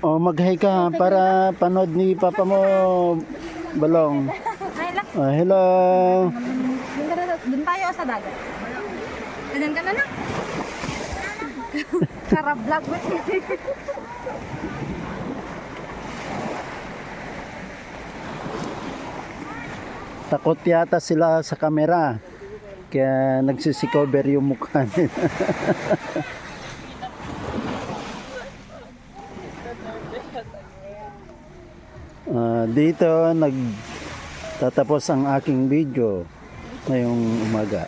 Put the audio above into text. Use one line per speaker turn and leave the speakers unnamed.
O mag-hi ka para panood ni Papa mo, Balong. Hello.
Doon tayo sa dagat. Ganyan ka na lang. Karablog mo.
Takot yata sila sa camera. Kaya nagsisikover yung mukha nila. Dito nagtatapos ang aking video ngayong umaga.